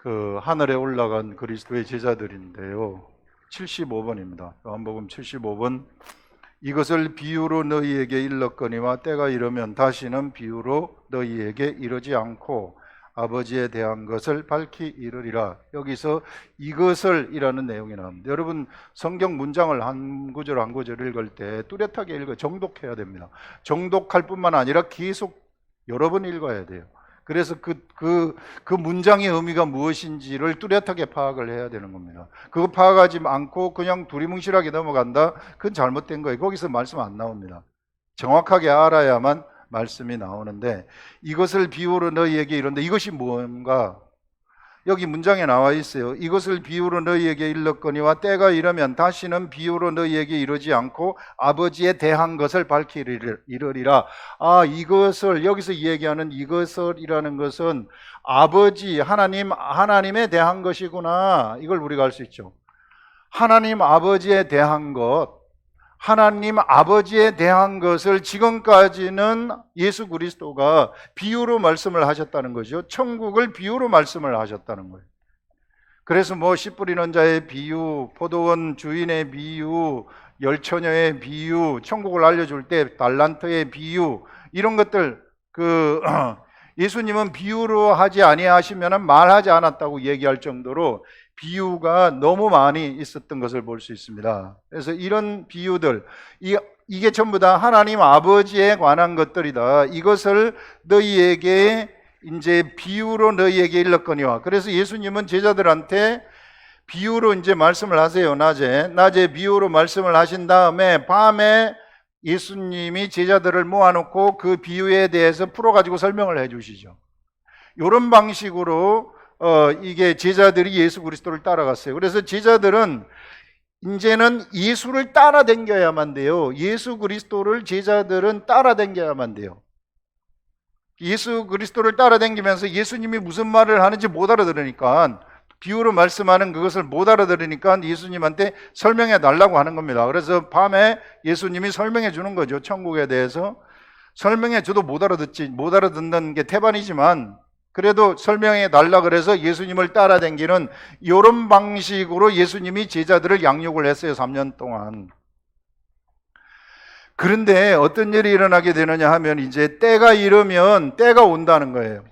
그 하늘에 올라간 그리스도의 제자들인데요. 75번입니다. 요한복음 75번. 이것을 비유로 너희에게 일렀거니와 때가 이르면 다시는 비유로 너희에게 이르지 않고 아버지에 대한 것을 밝히 이르리라. 여기서 이것을 이라는 내용이 나옵니다. 여러분 성경 문장을 한 구절 한 구절 읽을 때 뚜렷하게 읽어 정독해야 됩니다. 정독할 뿐만 아니라 계속 여러 번 읽어야 돼요. 그래서 그 문장의 의미가 무엇인지를 뚜렷하게 파악을 해야 되는 겁니다. 그거 파악하지 않고 그냥 두리뭉실하게 넘어간다? 그건 잘못된 거예요. 거기서 말씀 안 나옵니다. 정확하게 알아야만 말씀이 나오는데, 이것을 비유로 너희에게 이른데 이것이 뭔가? 여기 문장에 나와 있어요. 이것을 비유로 너희에게 일렀거니와 때가 이르면 다시는 비유로 너희에게 이르지 않고 아버지에 대한 것을 밝히 이르리라. 이것을, 여기서 얘기하는 이것을이라는 것은 아버지, 하나님에 대한 것이구나. 이걸 우리가 알 수 있죠. 하나님 아버지에 대한 것, 하나님 아버지에 대한 것을 지금까지는 예수 그리스도가 비유로 말씀을 하셨다는 거죠. 천국을 비유로 말씀을 하셨다는 거예요. 그래서 씨 뿌리는 자의 비유, 포도원 주인의 비유, 열처녀의 비유, 천국을 알려줄 때 달란트의 비유, 이런 것들 예수님은 비유로 하지 아니하시면 말하지 않았다고 얘기할 정도로 비유가 너무 많이 있었던 것을 볼 수 있습니다. 그래서 이런 비유들, 이게 전부 다 하나님 아버지에 관한 것들이다. 이것을 너희에게 이제 비유로 너희에게 일렀거니와. 그래서 예수님은 제자들한테 비유로 이제 말씀을 하세요. 낮에 비유로 말씀을 하신 다음에 밤에 예수님이 제자들을 모아놓고 그 비유에 대해서 풀어가지고 설명을 해 주시죠. 이런 방식으로 이게 제자들이 예수 그리스도를 따라갔어요. 그래서 제자들은 이제는 예수를 따라다녀야만 돼요. 예수 그리스도를 제자들은 따라다녀야만 돼요. 예수 그리스도를 따라다니면서 예수님이 무슨 말을 하는지 못 알아들으니까, 비유로 말씀하는 그것을 못 알아들으니까 예수님한테 설명해 달라고 하는 겁니다. 그래서 밤에 예수님이 설명해 주는 거죠. 천국에 대해서. 설명해 줘도 못 알아듣는 게 태반이지만 그래도 설명해 달라 그래서 예수님을 따라다니는 이런 방식으로 예수님이 제자들을 양육을 했어요. 3년 동안. 그런데 어떤 일이 일어나게 되느냐 하면 이제 때가 이르면, 때가 온다는 거예요.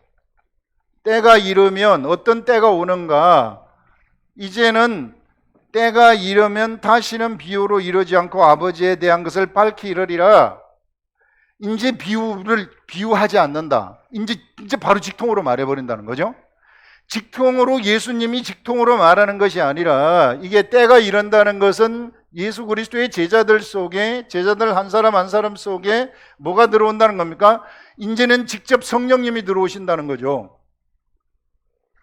때가 이르면 어떤 때가 오는가? 이제는 때가 이르면 다시는 비유로 이르지 않고 아버지에 대한 것을 밝히 이르리라. 이제 비유하지 않는다. 이제 바로 직통으로 말해버린다는 거죠. 직통으로, 예수님이 직통으로 말하는 것이 아니라, 이게 때가 이른다는 것은 예수 그리스도의 제자들 속에, 제자들 한 사람 한 사람 속에 뭐가 들어온다는 겁니까? 이제는 직접 성령님이 들어오신다는 거죠.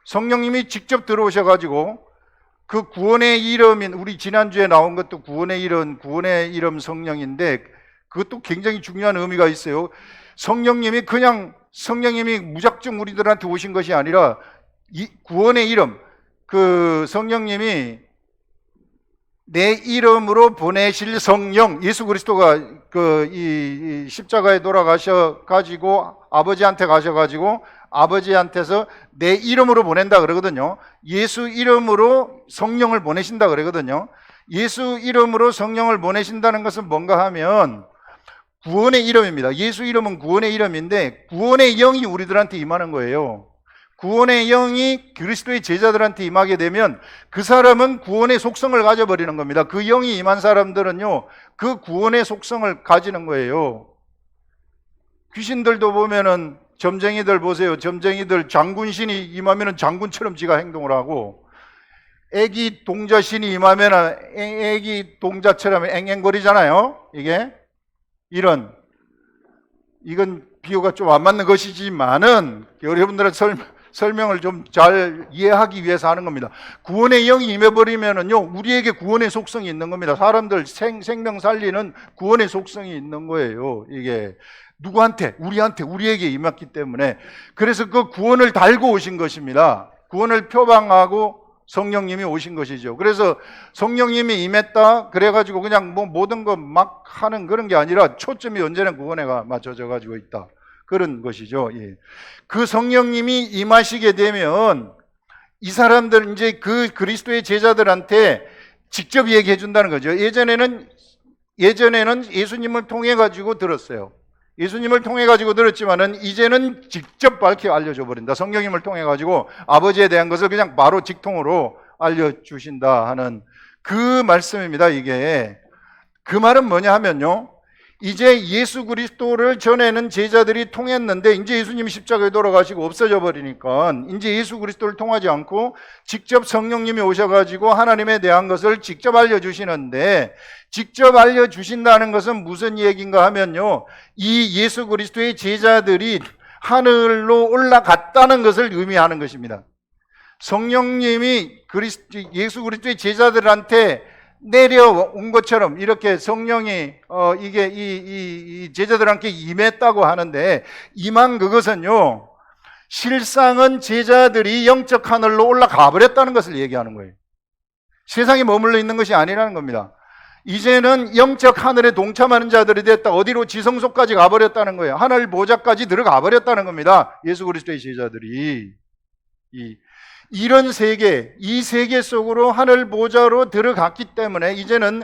성령님이 직접 들어오셔가지고 그 구원의 이름인, 우리 지난주에 나온 것도 구원의 이름 성령인데, 그것도 굉장히 중요한 의미가 있어요. 성령님이 무작정 우리들한테 오신 것이 아니라 이 구원의 이름, 그 성령님이 내 이름으로 보내실 성령, 예수 그리스도가 이 십자가에 돌아가셔 가지고 아버지한테 가셔가지고 아버지한테서 내 이름으로 보낸다 그러거든요. 예수 이름으로 성령을 보내신다 그러거든요. 예수 이름으로 성령을 보내신다는 것은 뭔가 하면 구원의 이름입니다. 예수 이름은 구원의 이름인데 구원의 영이 우리들한테 임하는 거예요. 구원의 영이 그리스도의 제자들한테 임하게 되면 그 사람은 구원의 속성을 가져버리는 겁니다. 그 영이 임한 사람들은요, 그 구원의 속성을 가지는 거예요. 귀신들도 보면은, 점쟁이들 보세요. 점쟁이들 장군신이 임하면은 장군처럼 지가 행동을 하고, 애기 동자신이 임하면은 애기 동자처럼 앵앵거리잖아요. 이건 비유가 좀 안 맞는 것이지만은 여러분들의 설명을 좀 잘 이해하기 위해서 하는 겁니다. 구원의 영이 임해버리면은요, 우리에게 구원의 속성이 있는 겁니다. 사람들 생명 살리는 구원의 속성이 있는 거예요. 이게 누구한테? 우리에게 임했기 때문에. 그래서 그 구원을 달고 오신 것입니다. 구원을 표방하고 성령님이 오신 것이죠. 그래서 성령님이 임했다 그래가지고 그냥 모든 거 막 하는 그런 게 아니라 초점이 언제나 구원에 맞춰져 가지고 있다, 그런 것이죠. 그 성령님이 임하시게 되면 이 사람들 이제 그 그리스도의 제자들한테 직접 얘기해 준다는 거죠. 예전에는 예수님을 통해 가지고 들었어요. 예수님을 통해 가지고 들었지만은 이제는 직접 밝혀 알려줘 버린다. 성령님을 통해 가지고 아버지에 대한 것을 그냥 바로 직통으로 알려주신다 하는 그 말씀입니다. 이게 그 말은 뭐냐 하면요, 이제 예수 그리스도를 전에는 제자들이 통했는데 이제 예수님이 십자가에 돌아가시고 없어져 버리니까 이제 예수 그리스도를 통하지 않고 직접 성령님이 오셔가지고 하나님에 대한 것을 직접 알려주시는데, 직접 알려주신다는 것은 무슨 얘기인가 하면요, 이 예수 그리스도의 제자들이 하늘로 올라갔다는 것을 의미하는 것입니다. 성령님이 예수 그리스도의 제자들한테 내려온 것처럼 이렇게 성령이 이게 이 제자들한테 임했다고 하는데, 임한 그것은요, 실상은 제자들이 영적 하늘로 올라가 버렸다는 것을 얘기하는 거예요. 세상에 머물러 있는 것이 아니라는 겁니다. 이제는 영적 하늘에 동참하는 자들이 됐다. 어디로? 지성소까지 가버렸다는 거예요. 하늘 보좌까지 들어가 버렸다는 겁니다. 예수 그리스도의 제자들이 이런 세계, 이 세계 속으로 하늘 보좌로 들어갔기 때문에 이제는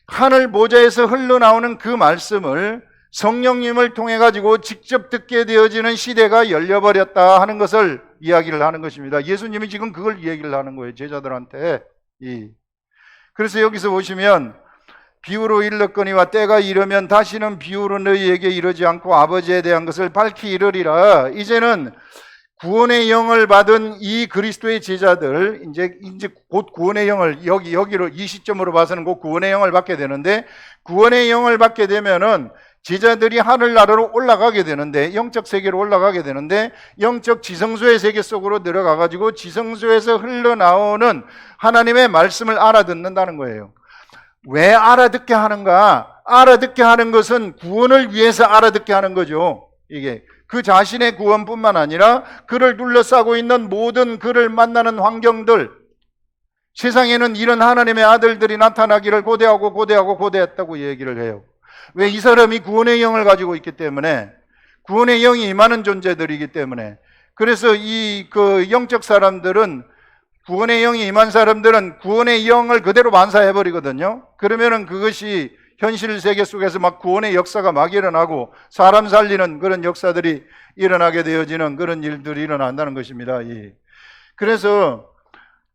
하늘 보좌에서 흘러나오는 그 말씀을 성령님을 통해 가지고 직접 듣게 되어지는 시대가 열려버렸다 하는 것을 이야기를 하는 것입니다. 예수님이 지금 그걸 이야기를 하는 거예요, 제자들한테. 그래서 여기서 보시면 비유로 일렀거니와 때가 이르면 다시는 비유로 너희에게 이르지 않고 아버지에 대한 것을 밝히 이르리라. 이제는 구원의 영을 받은 이 그리스도의 제자들, 이제 곧 구원의 영을 여기로 이 시점으로 봐서는 곧 구원의 영을 받게 되는데, 구원의 영을 받게 되면은 제자들이 하늘나라로 올라가게 되는데, 영적 세계로 올라가게 되는데, 영적 지성소의 세계 속으로 들어가 가지고 지성소에서 흘러나오는 하나님의 말씀을 알아듣는다는 거예요. 왜 알아듣게 하는가? 알아듣게 하는 것은 구원을 위해서 알아듣게 하는 거죠. 이게 그 자신의 구원뿐만 아니라 그를 둘러싸고 있는 모든 그를 만나는 환경들, 세상에는 이런 하나님의 아들들이 나타나기를 고대했다고 얘기를 해요. 왜? 이 사람이 구원의 영을 가지고 있기 때문에, 구원의 영이 임하는 존재들이기 때문에. 그래서 그 영적 사람들은, 구원의 영이 임한 사람들은 구원의 영을 그대로 반사해버리거든요. 그러면은 그것이 현실 세계 속에서 막 구원의 역사가 막 일어나고 사람 살리는 그런 역사들이 일어나게 되어지는 그런 일들이 일어난다는 것입니다. 그래서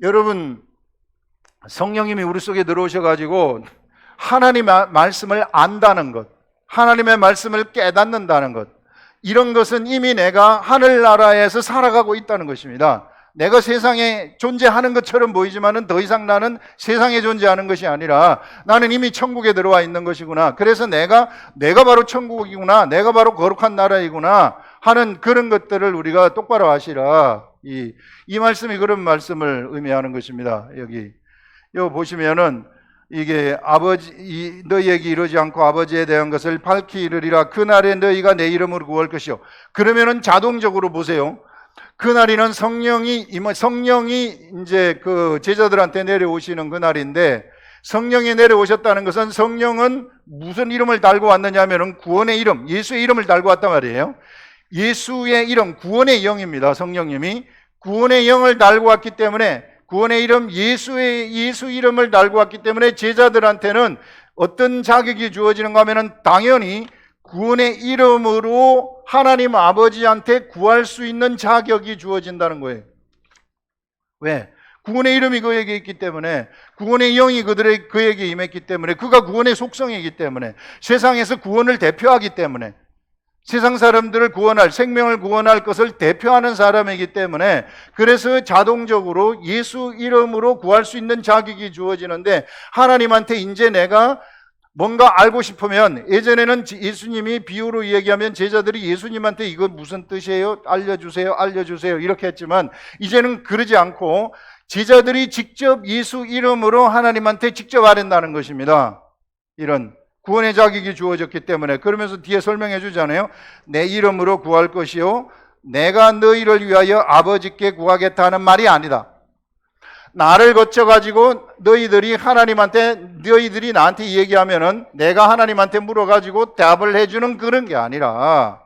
여러분, 성령님이 우리 속에 들어오셔가지고 하나님의 말씀을 안다는 것, 하나님의 말씀을 깨닫는다는 것, 이런 것은 이미 내가 하늘나라에서 살아가고 있다는 것입니다. 내가 세상에 존재하는 것처럼 보이지만은 더 이상 나는 세상에 존재하는 것이 아니라 나는 이미 천국에 들어와 있는 것이구나. 그래서 내가 바로 천국이구나. 내가 바로 거룩한 나라이구나 하는 그런 것들을 우리가 똑바로 아시라. 이 말씀이 그런 말씀을 의미하는 것입니다. 여기 보시면은 이게 너희에게 이르지 않고 아버지에 대한 것을 밝히 이르리라. 그날에 너희가 내 이름으로 구할 것이요. 그러면은 자동적으로 보세요. 그날이는 성령이 이제 그 제자들한테 내려오시는 그날인데, 성령이 내려오셨다는 것은 성령은 무슨 이름을 달고 왔느냐 하면은 구원의 이름, 예수의 이름을 달고 왔단 말이에요. 예수의 이름, 구원의 영입니다. 성령님이 구원의 영을 달고 왔기 때문에, 구원의 이름, 예수 이름을 달고 왔기 때문에 제자들한테는 어떤 자격이 주어지는가 하면은 당연히 구원의 이름으로 하나님 아버지한테 구할 수 있는 자격이 주어진다는 거예요. 왜? 구원의 이름이 그에게 있기 때문에, 구원의 영이 그에게 임했기 때문에, 그가 구원의 속성이기 때문에, 세상에서 구원을 대표하기 때문에, 세상 사람들을 구원할, 생명을 구원할 것을 대표하는 사람이기 때문에, 그래서 자동적으로 예수 이름으로 구할 수 있는 자격이 주어지는데, 하나님한테 이제 내가 뭔가 알고 싶으면, 예전에는 예수님이 비유로 얘기하면 제자들이 예수님한테 이거 무슨 뜻이에요? 알려주세요 이렇게 했지만, 이제는 그러지 않고 제자들이 직접 예수 이름으로 하나님한테 직접 아뢰는다는 것입니다. 이런 구원의 자격이 주어졌기 때문에. 그러면서 뒤에 설명해 주잖아요. 내 이름으로 구할 것이요, 내가 너희를 위하여 아버지께 구하겠다는 말이 아니다. 나를 거쳐가지고 너희들이 나한테 얘기하면은 내가 하나님한테 물어가지고 답을 해주는 그런 게 아니라,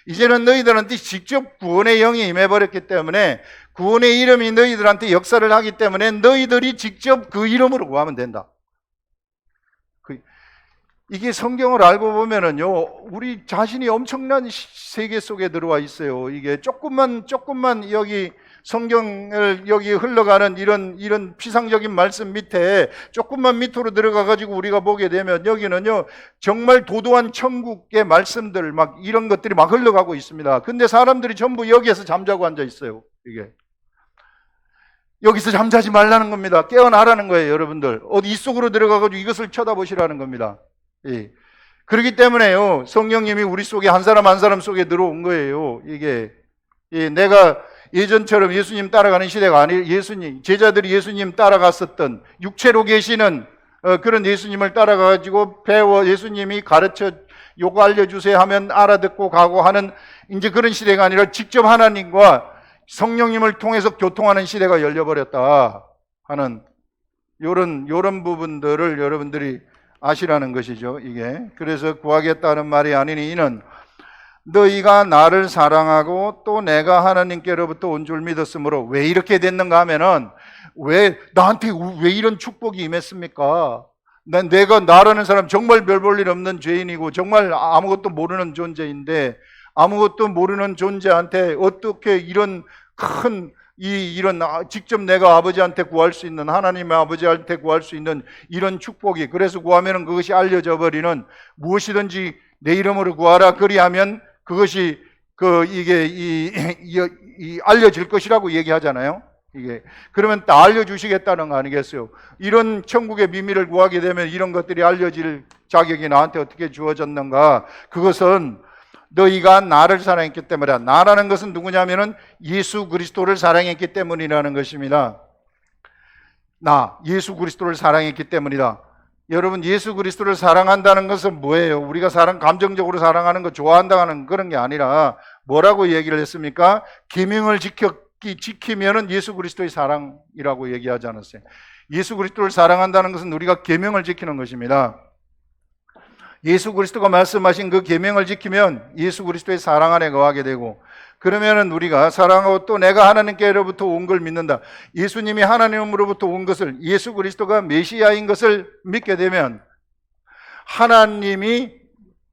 이제는 너희들한테 직접 구원의 영이 임해버렸기 때문에 구원의 이름이 너희들한테 역사를 하기 때문에 너희들이 직접 그 이름으로 구하면 된다. 이게 성경을 알고 보면은요, 우리 자신이 엄청난 세계 속에 들어와 있어요. 이게 조금만 여기 성경을 여기 흘러가는 이런 피상적인 말씀 밑에 조금만 밑으로 들어가가지고 우리가 보게 되면 여기는요, 정말 도도한 천국의 말씀들 막 이런 것들이 막 흘러가고 있습니다. 근데 사람들이 전부 여기에서 잠자고 앉아 있어요. 이게. 여기서 잠자지 말라는 겁니다. 깨어나라는 거예요, 여러분들. 어디 이 속으로 들어가가지고 이것을 쳐다보시라는 겁니다. 예. 그렇기 때문에요, 성령님이 우리 속에 한 사람 한 사람 속에 들어온 거예요. 이게 내가 예전처럼 예수님 따라가는 시대가 아니, 제자들이 예수님 따라갔었던 육체로 계시는 그런 예수님을 따라가가지고 배워 예수님이 가르쳐 요거 알려주세요 하면 알아듣고 가고 하는 이제 그런 시대가 아니라 직접 하나님과 성령님을 통해서 교통하는 시대가 열려버렸다 하는 요런 부분들을 여러분들이 아시라는 것이죠. 이게 그래서 구하겠다는 말이 아니니 이는 너희가 나를 사랑하고 또 내가 하나님께로부터 온 줄 믿었으므로. 왜 이렇게 됐는가 하면은 왜 나한테 왜 이런 축복이 임했습니까? 내가 나라는 사람 정말 별 볼 일 없는 죄인이고 정말 아무것도 모르는 존재인데 아무것도 모르는 존재한테 어떻게 이런 큰 이런 직접 내가 아버지한테 구할 수 있는, 하나님의 아버지한테 구할 수 있는 이런 축복이, 그래서 구하면은 그것이 알려져 버리는, 무엇이든지 내 이름으로 구하라 그리하면 그것이 이게 알려질 것이라고 얘기하잖아요. 이게 그러면 다 알려주시겠다는 거 아니겠어요? 이런 천국의 비밀을 구하게 되면 이런 것들이 알려질 자격이 나한테 어떻게 주어졌는가? 그것은 너희가 나를 사랑했기 때문이다. 나라는 것은 누구냐면은 예수 그리스도를 사랑했기 때문이라는 것입니다. 예수 그리스도를 사랑했기 때문이다. 여러분, 예수 그리스도를 사랑한다는 것은 뭐예요? 우리가 감정적으로 사랑하는 거, 좋아한다는 그런 게 아니라 뭐라고 얘기를 했습니까? 계명을 지키면은 예수 그리스도의 사랑이라고 얘기하지 않았어요? 예수 그리스도를 사랑한다는 것은 우리가 계명을 지키는 것입니다. 예수 그리스도가 말씀하신 그 계명을 지키면 예수 그리스도의 사랑 안에 거하게 되고, 그러면은 우리가 사랑하고 또 내가 하나님께로부터 온 걸 믿는다. 예수님이 하나님으로부터 온 것을, 예수 그리스도가 메시아인 것을 믿게 되면 하나님이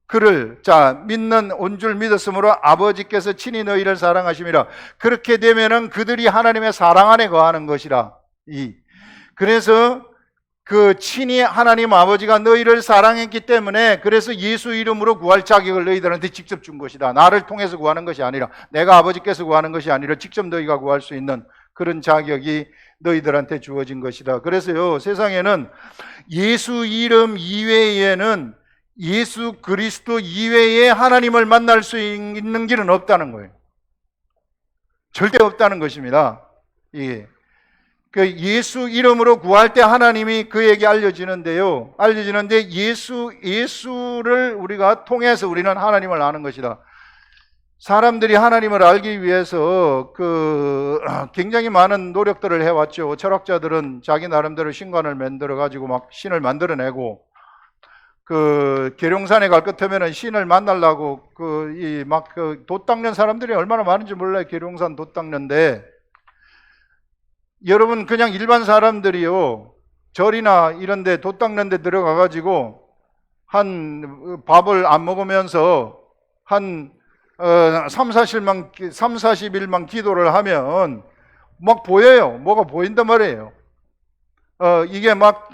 그를 믿는 온 줄 믿었으므로 아버지께서 친히 너희를 사랑하심이라. 그렇게 되면은 그들이 하나님의 사랑 안에 거하는 것이라. 그래서 그 친히 하나님 아버지가 너희를 사랑했기 때문에 그래서 예수 이름으로 구할 자격을 너희들한테 직접 준 것이다. 나를 통해서 구하는 것이 아니라, 내가 아버지께서 구하는 것이 아니라 직접 너희가 구할 수 있는 그런 자격이 너희들한테 주어진 것이다. 그래서요, 세상에는 예수 이름 이외에는, 예수 그리스도 이외에 하나님을 만날 수 있는 길은 없다는 거예요. 절대 없다는 것입니다. 예. 그 예수 이름으로 구할 때 하나님이 그에게 알려지는데요. 알려지는데 예수를 우리가 통해서 우리는 하나님을 아는 것이다. 사람들이 하나님을 알기 위해서 굉장히 많은 노력들을 해왔죠. 철학자들은 자기 나름대로 신관을 만들어 가지고 막 신을 만들어내고, 계룡산에 갈 것 같으면은 신을 만나려고 돛 닦는 사람들이 얼마나 많은지 몰라요. 계룡산 돛 닦는데, 여러분, 그냥 일반 사람들이요, 절이나 이런 데 돛 닦는 데 들어가 가지고 밥을 안 먹으면서 한 40일만 기도를 하면 막 보여요. 뭐가 보인단 말이에요. 이게 막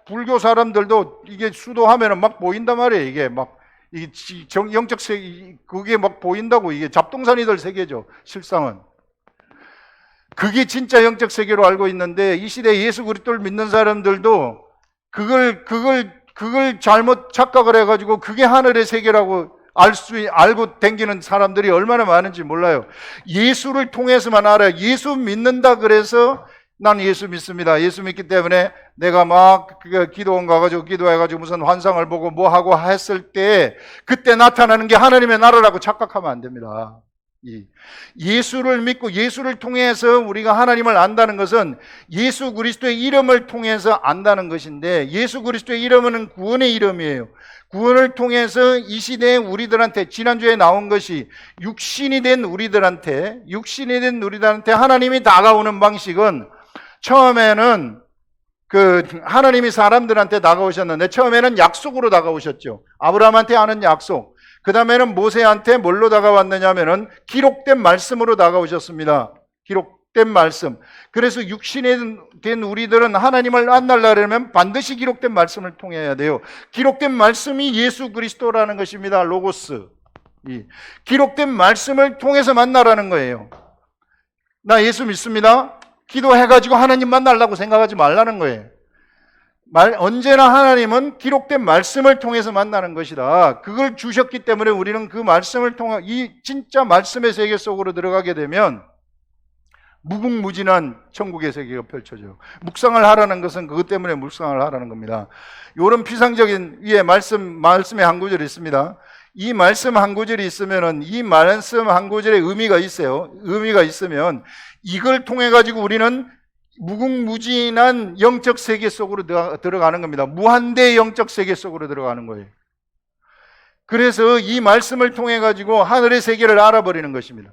불교 사람들도 이게 수도하면은 막 보인단 말이에요. 이게 영적 세계, 그게 막 보인다고. 이게 잡동사니들 세계죠, 실상은. 그게 진짜 영적 세계로 알고 있는데, 이 시대에 예수 그리스도를 믿는 사람들도 그걸 잘못 착각을 해가지고 그게 하늘의 세계라고 알고 댕기는 사람들이 얼마나 많은지 몰라요. 예수를 통해서만 알아요. 예수 믿는다 그래서 난 예수 믿습니다. 예수 믿기 때문에 내가 기도원 가가지고 기도해가지고 무슨 환상을 보고 뭐 하고 했을 때 그때 나타나는 게 하나님의 나라라고 착각하면 안 됩니다. 예수를 믿고 예수를 통해서 우리가 하나님을 안다는 것은 예수 그리스도의 이름을 통해서 안다는 것인데, 예수 그리스도의 이름은 구원의 이름이에요. 구원을 통해서 이 시대에 우리들한테, 지난주에 나온 것이 육신이 된 우리들한테 하나님이 다가오는 방식은, 처음에는 하나님이 사람들한테 다가오셨는데, 처음에는 약속으로 다가오셨죠. 아브라함한테 하는 약속. 그 다음에는 모세한테 뭘로 다가왔느냐 하면은 기록된 말씀으로 다가오셨습니다. 기록된 말씀. 그래서 육신이 된 우리들은 하나님을 만나려면 반드시 기록된 말씀을 통해야 돼요. 기록된 말씀이 예수 그리스도라는 것입니다. 로고스. 기록된 말씀을 통해서 만나라는 거예요. 나 예수 믿습니다. 기도해가지고 하나님 만나려고 생각하지 말라는 거예요. 언제나 하나님은 기록된 말씀을 통해서 만나는 것이다. 그걸 주셨기 때문에 우리는 그 말씀을 통해 이 진짜 말씀의 세계 속으로 들어가게 되면 무궁무진한 천국의 세계가 펼쳐져요. 묵상을 하라는 것은 그것 때문에 묵상을 하라는 겁니다. 이런 피상적인 위에 말씀의 한 구절이 있습니다. 이 말씀 한 구절이 있으면은 이 말씀 한 구절에 의미가 있어요. 의미가 있으면 이걸 통해 가지고 우리는 무궁무진한 영적 세계 속으로 들어가는 겁니다. 무한대의 영적 세계 속으로 들어가는 거예요. 그래서 이 말씀을 통해 가지고 하늘의 세계를 알아버리는 것입니다.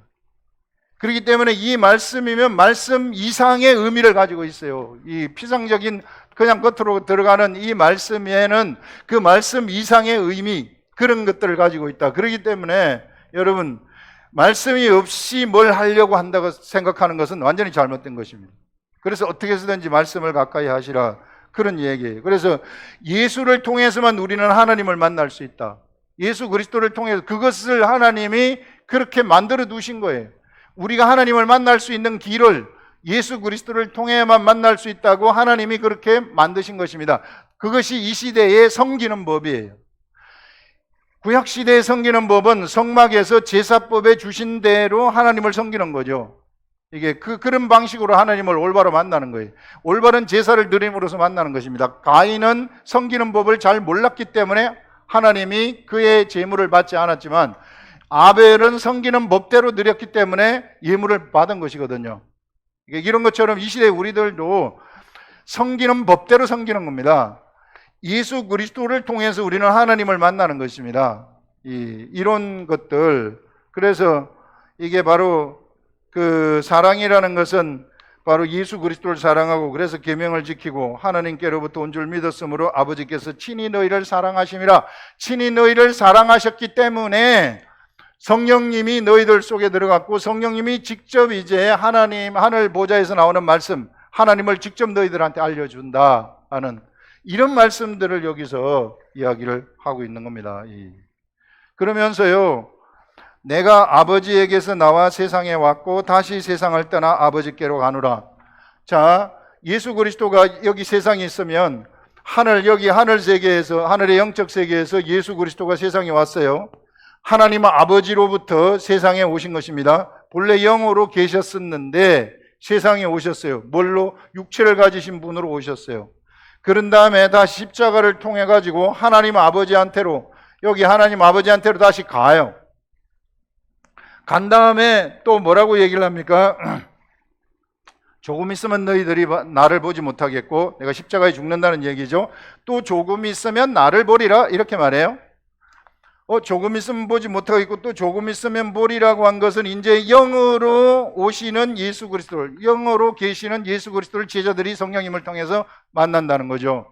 그렇기 때문에 이 말씀이면 말씀 이상의 의미를 가지고 있어요. 이 피상적인 그냥 겉으로 들어가는 이 말씀에는 그 말씀 이상의 의미, 그런 것들을 가지고 있다. 그렇기 때문에 여러분, 말씀이 없이 뭘 하려고 한다고 생각하는 것은 완전히 잘못된 것입니다. 그래서 어떻게 해서든지 말씀을 가까이 하시라, 그런 얘기예요. 그래서 예수를 통해서만 우리는 하나님을 만날 수 있다. 예수 그리스도를 통해서, 그것을 하나님이 그렇게 만들어 두신 거예요. 우리가 하나님을 만날 수 있는 길을 예수 그리스도를 통해만 만날 수 있다고 하나님이 그렇게 만드신 것입니다. 그것이 이 시대의 섬기는 법이에요. 구약시대의 섬기는 법은 성막에서 제사법에 주신 대로 하나님을 섬기는 거죠. 이게 그런 방식으로 하나님을 올바로 만나는 거예요. 올바른 제사를 드림으로써 만나는 것입니다. 가인은 섬기는 법을 잘 몰랐기 때문에 하나님이 그의 제물을 받지 않았지만, 아벨은 섬기는 법대로 드렸기 때문에 예물을 받은 것이거든요. 이런 것처럼 이 시대 우리들도 섬기는 법대로 섬기는 겁니다. 예수 그리스도를 통해서 우리는 하나님을 만나는 것입니다. 이런 것들. 그래서 이게 바로 그 사랑이라는 것은 바로 예수 그리스도를 사랑하고, 그래서 계명을 지키고 하나님께로부터 온 줄 믿었으므로 아버지께서 친히 너희를 사랑하심이라. 친히 너희를 사랑하셨기 때문에 성령님이 너희들 속에 들어갔고, 성령님이 직접 이제 하나님 하늘 보좌에서 나오는 말씀, 하나님을 직접 너희들한테 알려준다 하는 이런 말씀들을 여기서 이야기를 하고 있는 겁니다. 그러면서요, 내가 아버지에게서 나와 세상에 왔고 다시 세상을 떠나 아버지께로 가노라. 자, 예수 그리스도가 여기 세상에 있으면 여기 하늘 세계에서, 하늘의 영적 세계에서 예수 그리스도가 세상에 왔어요. 하나님 아버지로부터 세상에 오신 것입니다. 본래 영으로 계셨었는데 세상에 오셨어요. 뭘로? 육체를 가지신 분으로 오셨어요. 그런 다음에 다시 십자가를 통해 가지고 하나님 아버지한테로, 여기 하나님 아버지한테로 다시 가요. 간 다음에 또 뭐라고 얘기를 합니까? 조금 있으면 너희들이 나를 보지 못하겠고, 내가 십자가에 죽는다는 얘기죠. 또 조금 있으면 나를 보리라, 이렇게 말해요. 조금 있으면 보지 못하겠고 또 조금 있으면 보리라고 한 것은 이제 영으로 오시는 예수 그리스도를, 영으로 계시는 예수 그리스도를 제자들이 성령님을 통해서 만난다는 거죠.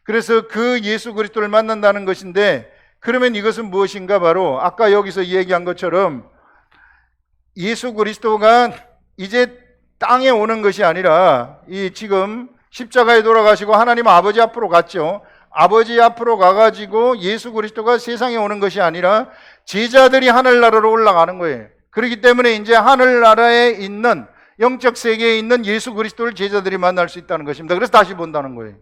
그래서 그 예수 그리스도를 만난다는 것인데, 그러면 이것은 무엇인가? 바로 아까 여기서 얘기한 것처럼 예수 그리스도가 이제 땅에 오는 것이 아니라, 지금 십자가에 돌아가시고 하나님 아버지 앞으로 갔죠. 아버지 앞으로 가가지고 예수 그리스도가 세상에 오는 것이 아니라 제자들이 하늘나라로 올라가는 거예요. 그렇기 때문에 이제 하늘나라에 있는, 영적 세계에 있는 예수 그리스도를 제자들이 만날 수 있다는 것입니다. 그래서 다시 본다는 거예요.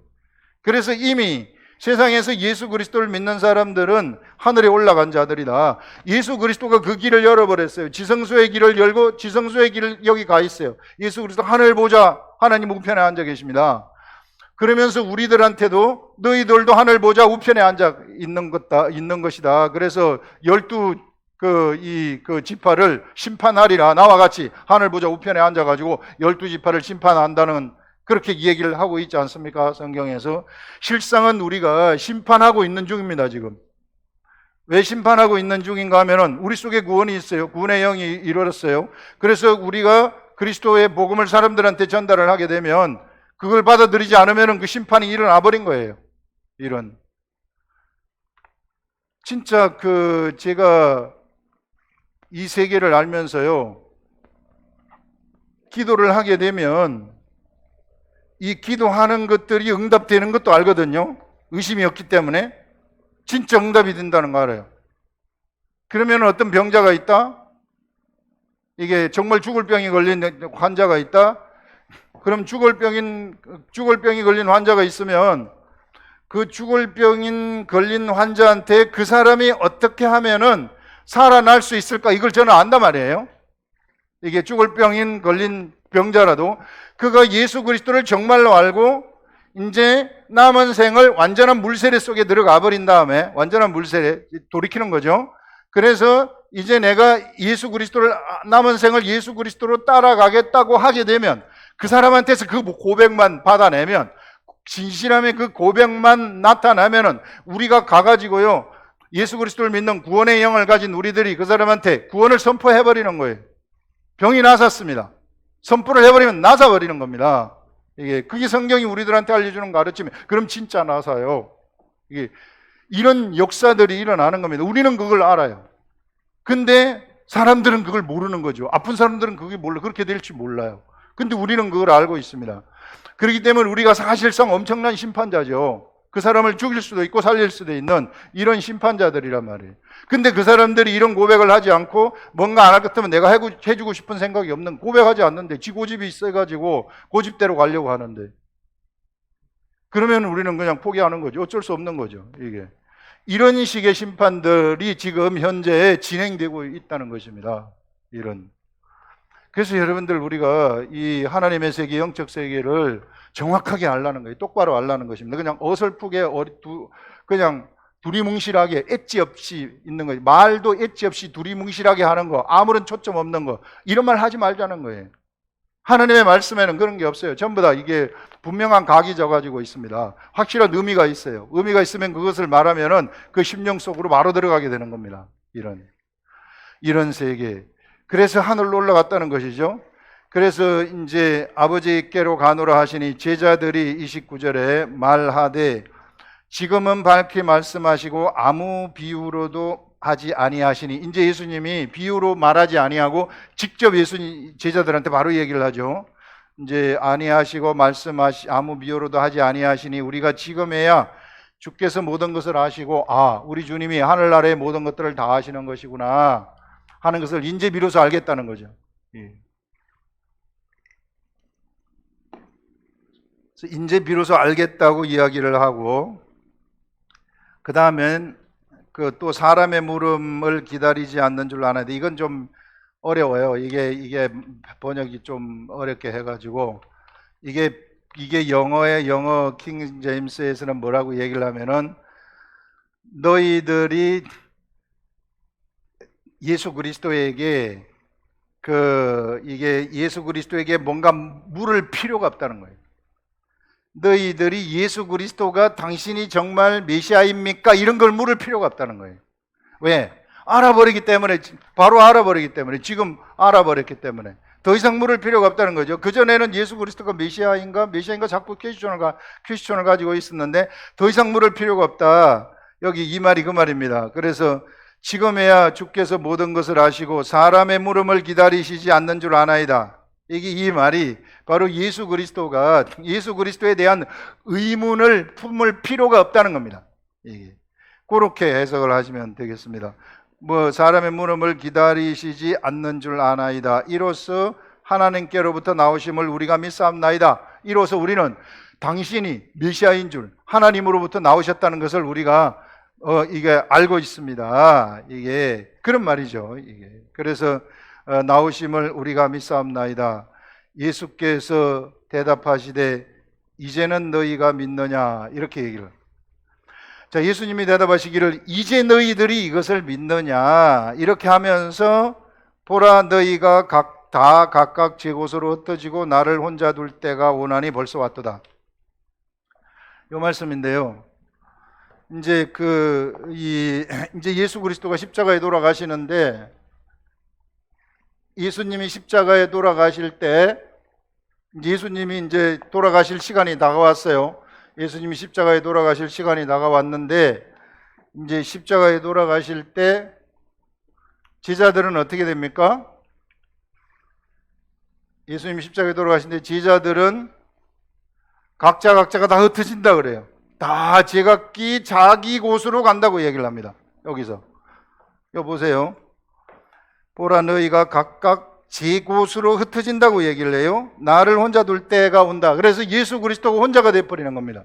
그래서 이미 세상에서 예수 그리스도를 믿는 사람들은 하늘에 올라간 자들이다. 예수 그리스도가 그 길을 열어버렸어요. 지성소의 길을 열고, 지성소의 길을 여기 가 있어요. 예수 그리스도 하늘 보좌, 하나님 우편에 앉아 계십니다. 그러면서 우리들한테도 너희들도 하늘 보좌 우편에 앉아 있는 것이다. 그래서 12 그 지파를 심판하리라. 나와 같이 하늘 보좌 우편에 앉아가지고 12지파를 심판한다는 그렇게 얘기를 하고 있지 않습니까? 성경에서. 실상은 우리가 심판하고 있는 중입니다, 지금. 왜 심판하고 있는 중인가 하면은 우리 속에 구원이 있어요. 구원의 영이 이루어졌어요. 그래서 우리가 그리스도의 복음을 사람들한테 전달을 하게 되면 그걸 받아들이지 않으면은 그 심판이 일어나 버린 거예요. 이런. 진짜 제가 이 세계를 알면서요, 기도를 하게 되면 이 기도하는 것들이 응답되는 것도 알거든요. 의심이 없기 때문에. 진짜 응답이 된다는 거 알아요. 그러면 어떤 병자가 있다? 이게 정말 죽을 병이 걸린 환자가 있다? 그럼 죽을 병이 걸린 환자가 있으면 그 죽을 병인 걸린 환자한테 그 사람이 어떻게 하면은 살아날 수 있을까? 이걸 저는 안단 말이에요. 이게 죽을 병인 걸린 병자라도 그가 예수 그리스도를 정말로 알고 이제 남은 생을 완전한 물세례 속에 들어가 버린 다음에 완전한 물세례 돌이키는 거죠. 그래서 이제 내가 예수 그리스도를 남은 생을 예수 그리스도로 따라가겠다고 하게 되면 그 사람한테서 그 고백만 받아내면 진실함의 그 고백만 나타나면은 우리가 가가지고요 예수 그리스도를 믿는 구원의 영을 가진 우리들이 그 사람한테 구원을 선포해 버리는 거예요. 병이 나섰습니다. 선포를 해버리면 나사버리는 겁니다. 그게 성경이 우리들한테 알려주는 가르침이에요. 그럼 진짜 나사요. 이런 역사들이 일어나는 겁니다. 우리는 그걸 알아요. 근데 사람들은 그걸 모르는 거죠. 아픈 사람들은 그게 몰라. 그렇게 될지 몰라요. 근데 우리는 그걸 알고 있습니다. 그렇기 때문에 우리가 사실상 엄청난 심판자죠. 그 사람을 죽일 수도 있고 살릴 수도 있는 이런 심판자들이란 말이에요. 근데 그 사람들이 이런 고백을 하지 않고 뭔가 안 할 것 같으면 내가 해주고 싶은 생각이 없는, 고백하지 않는데 지 고집이 있어가지고 고집대로 가려고 하는데, 그러면 우리는 그냥 포기하는 거죠. 어쩔 수 없는 거죠. 이런 식의 심판들이 지금 현재 진행되고 있다는 것입니다. 그래서 여러분들 우리가 이 하나님의 세계, 영적 세계를 정확하게 알라는 거예요. 똑바로 알라는 것입니다. 그냥 어설프게 그냥 두리뭉실하게 엣지 없이 있는 거예요. 말도 엣지 없이 두리뭉실하게 하는 거, 아무런 초점 없는 거, 이런 말 하지 말자는 거예요. 하나님의 말씀에는 그런 게 없어요. 전부 다 이게 분명한 각이 져가지고 있습니다. 확실한 의미가 있어요. 의미가 있으면 그것을 말하면은 그 심령 속으로 바로 들어가게 되는 겁니다. 이런 세계. 그래서 하늘로 올라갔다는 것이죠. 그래서 이제 아버지께로 가노라 하시니 제자들이 29절에 말하되 지금은 밝히 말씀하시고 아무 비유로도 하지 아니하시니, 이제 예수님이 비유로 말하지 아니하고 직접 제자들한테 바로 얘기를 하죠. 이제 아니하시고 아무 비유로도 하지 아니하시니 우리가 지금에야 주께서 모든 것을 아시고 우리 주님이 하늘나라의 모든 것들을 다 아시는 것이구나 하는 것을 이제 비로소 알겠다는 거죠. 이제 비로소 알겠다고 이야기를 하고, 그 다음엔 또 사람의 물음을 기다리지 않는 줄 아는데, 이건 좀 어려워요. 이게 번역이 좀 어렵게 해가지고, 이게 영어 킹 제임스에서는 뭐라고 얘기를 하면은, 너희들이 예수 그리스도에게 예수 그리스도에게 뭔가 물을 필요가 없다는 거예요. 너희들이 예수 그리스도가 당신이 정말 메시아입니까? 이런 걸 물을 필요가 없다는 거예요. 왜? 알아버리기 때문에, 바로 알아버리기 때문에, 지금 알아버렸기 때문에 더 이상 물을 필요가 없다는 거죠. 그전에는 예수 그리스도가 메시아인가 자꾸 퀘스천을 가지고 있었는데 더 이상 물을 필요가 없다. 여기 이 말이 그 말입니다. 그래서 지금에야 주께서 모든 것을 아시고 사람의 물음을 기다리시지 않는 줄 아나이다. 이 말이 바로 예수 그리스도에 대한 의문을 품을 필요가 없다는 겁니다. 그렇게 해석을 하시면 되겠습니다. 사람의 물음을 기다리시지 않는 줄 아나이다. 이로써 하나님께로부터 나오심을 우리가 믿사옵나이다. 이로써 우리는 당신이 메시아인 줄, 하나님으로부터 나오셨다는 것을 우리가 알고 있습니다. 그런 말이죠. 그래서 나오심을 우리가 믿사옵나이다. 예수께서 대답하시되 이제는 너희가 믿느냐, 이렇게 얘기를. 자, 예수님이 대답하시기를 이제 너희들이 이것을 믿느냐 이렇게 하면서 보라 너희가 다 각각 제 곳으로 흩어지고 나를 혼자 둘 때가 오나니 벌써 왔도다. 이 말씀인데요. 이제 이제 예수 그리스도가 십자가에 돌아가시는데 예수님이 십자가에 돌아가실 때 예수님이 이제 돌아가실 시간이 다가왔어요. 예수님이 십자가에 돌아가실 시간이 다가왔는데 이제 십자가에 돌아가실 때 제자들은 어떻게 됩니까? 예수님이 십자가에 돌아가시는데 제자들은 각자가 다 흩어진다 그래요. 다 제각기 자기 곳으로 간다고 얘기를 합니다. 여기서 이거 보세요. 보라 너희가 각각 제 곳으로 흩어진다고 얘기를 해요. 나를 혼자 둘 때가 온다. 그래서 예수 그리스도가 혼자가 돼버리는 겁니다.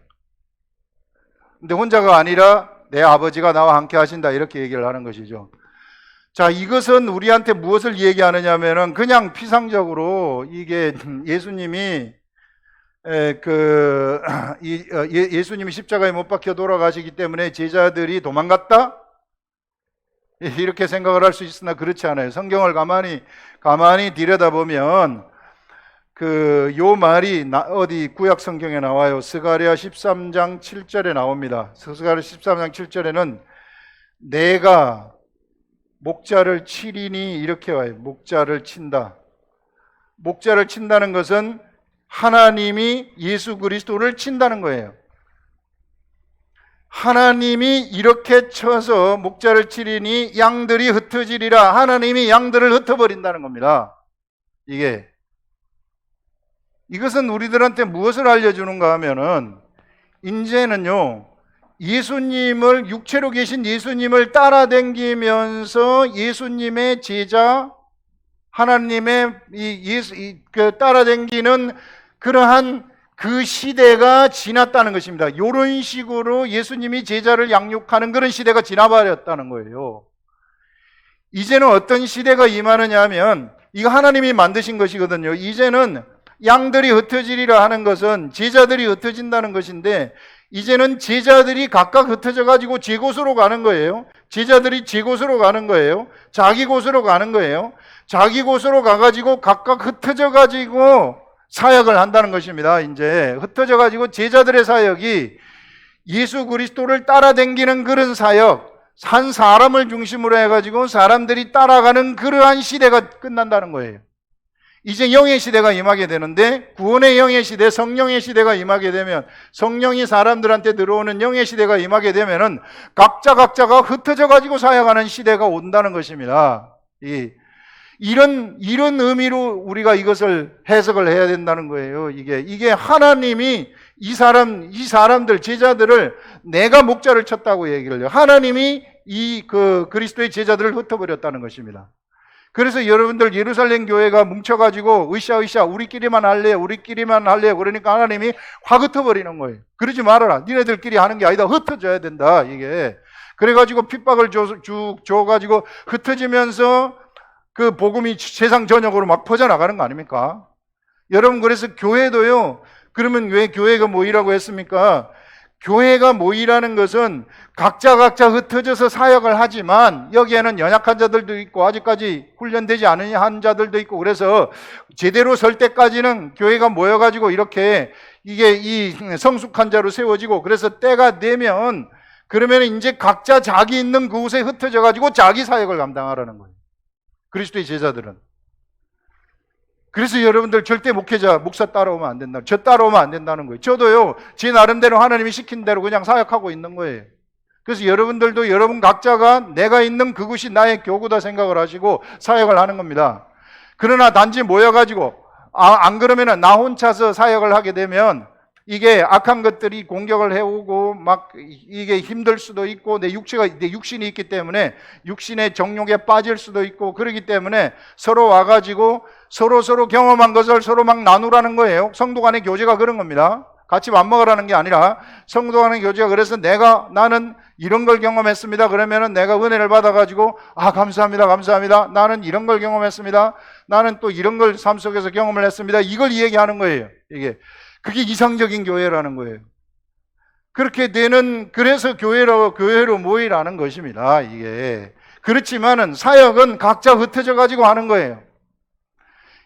근데 혼자가 아니라 내 아버지가 나와 함께 하신다 이렇게 얘기를 하는 것이죠. 자, 이것은 우리한테 무엇을 얘기하느냐면은 그냥 피상적으로 이게 예수님이 예수님이 십자가에 못 박혀 돌아가시기 때문에 제자들이 도망갔다? 이렇게 생각을 할 수 있으나 그렇지 않아요. 성경을 가만히 들여다보면 요 말이 어디 구약 성경에 나와요. 스가랴 13장 7절에 나옵니다. 스가랴 13장 7절에는 내가 목자를 치리니 이렇게 와요. 목자를 친다. 목자를 친다는 것은 하나님이 예수 그리스도를 친다는 거예요. 하나님이 이렇게 쳐서 목자를 치리니 양들이 흩어지리라. 하나님이 양들을 흩어버린다는 겁니다. 이것은 우리들한테 무엇을 알려주는가 하면은 이제는요 예수님을 육체로 계신 예수님을 따라다니면서 예수님의 제자 하나님의 따라다니는 그러한 그 시대가 지났다는 것입니다. 이런 식으로 예수님이 제자를 양육하는 그런 시대가 지나버렸다는 거예요. 이제는 어떤 시대가 임하느냐 하면 이거 하나님이 만드신 것이거든요. 이제는 양들이 흩어지리라 하는 것은 제자들이 흩어진다는 것인데 이제는 제자들이 각각 흩어져 가지고 제 곳으로 가는 거예요. 제자들이 제 곳으로 가는 거예요. 자기 곳으로 가는 거예요. 자기 곳으로 가가지고 각각 흩어져 가지고 사역을 한다는 것입니다. 이제 흩어져 가지고 제자들의 사역이 예수 그리스도를 따라다니는 그런 사역, 한 사람을 중심으로 해가지고 사람들이 따라가는 그러한 시대가 끝난다는 거예요. 이제 영의 시대가 임하게 되는데 구원의 영의 시대, 성령의 시대가 임하게 되면 성령이 사람들한테 들어오는 영의 시대가 임하게 되면은 각자가 흩어져 가지고 사역하는 시대가 온다는 것입니다. 이런 의미로 우리가 이것을 해석을 해야 된다는 거예요. 이게 하나님이 이 사람들 제자들을 내가 목자를 쳤다고 얘기를 해요. 하나님이 그리스도의 제자들을 흩어버렸다는 것입니다. 그래서 여러분들 예루살렘 교회가 뭉쳐가지고 으쌰 우리끼리만 할래요 그러니까 하나님이 확 흩어버리는 거예요. 그러지 말아라. 니네들끼리 하는 게 아니다. 흩어져야 된다. 이게 그래가지고 핍박을 줘가지고 흩어지면서 그 복음이 세상 전역으로 막 퍼져나가는 거 아닙니까? 여러분 그래서 교회도요. 그러면 왜 교회가 모이라고 했습니까? 교회가 모이라는 것은 각자 흩어져서 사역을 하지만 여기에는 연약한 자들도 있고 아직까지 훈련되지 않은 한 자들도 있고 그래서 제대로 설 때까지는 교회가 모여가지고 이렇게 이게 이 성숙한 자로 세워지고 그래서 때가 되면 그러면 이제 각자 자기 있는 그곳에 흩어져가지고 자기 사역을 감당하라는 거예요. 그리스도의 제자들은. 그래서 여러분들 절대 목사 따라오면 안 된다. 저 따라오면 안 된다는 거예요. 저도요, 제 나름대로 하나님이 시킨 대로 그냥 사역하고 있는 거예요. 그래서 여러분들도 여러분 각자가 내가 있는 그곳이 나의 교구다 생각을 하시고 사역을 하는 겁니다. 그러나 단지 모여가지고, 안 그러면은 나 혼자서 사역을 하게 되면 이게 악한 것들이 공격을 해오고 막 이게 힘들 수도 있고 내 육신이 있기 때문에 육신의 정욕에 빠질 수도 있고 그러기 때문에 서로 와가지고 서로 경험한 것을 서로 막 나누라는 거예요. 성도 간의 교제가 그런 겁니다. 같이 밥 먹으라는 게 아니라 성도 간의 교제가 그래서 나는 이런 걸 경험했습니다. 그러면은 내가 은혜를 받아가지고 감사합니다. 나는 이런 걸 경험했습니다. 나는 또 이런 걸 삶 속에서 경험을 했습니다. 이걸 얘기하는 거예요. 그게 이상적인 교회라는 거예요. 그렇게 되는, 그래서 교회로 모이라는 것입니다. 이게. 그렇지만은 사역은 각자 흩어져 가지고 하는 거예요.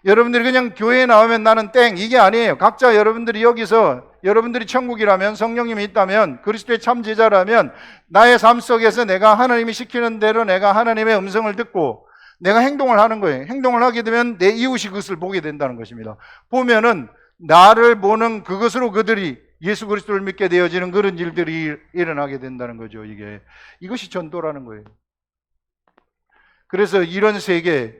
여러분들이 그냥 교회에 나오면 나는 땡, 이게 아니에요. 각자 여러분들이 여기서, 여러분들이 천국이라면, 성령님이 있다면, 그리스도의 참 제자라면 나의 삶 속에서 내가 하나님이 시키는 대로 내가 하나님의 음성을 듣고 내가 행동을 하는 거예요. 행동을 하게 되면 내 이웃이 그것을 보게 된다는 것입니다. 보면은 나를 보는 그것으로 그들이 예수 그리스도를 믿게 되어지는 그런 일들이 일어나게 된다는 거죠. 이것이 전도라는 거예요. 그래서 이런 세계,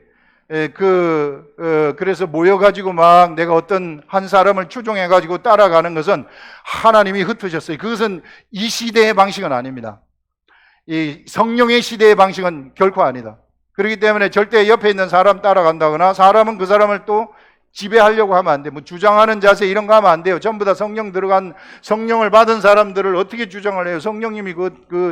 그래서 모여가지고 막 내가 어떤 한 사람을 추종해가지고 따라가는 것은 하나님이 흩으셨어요. 그것은 이 시대의 방식은 아닙니다. 이 성령의 시대의 방식은 결코 아니다. 그렇기 때문에 절대 옆에 있는 사람 따라간다거나 사람은 그 사람을 또 지배하려고 하면 안 돼요. 뭐 주장하는 자세 이런 거 하면 안 돼요. 전부 다 성령을 받은 사람들을 어떻게 주장을 해요? 성령님이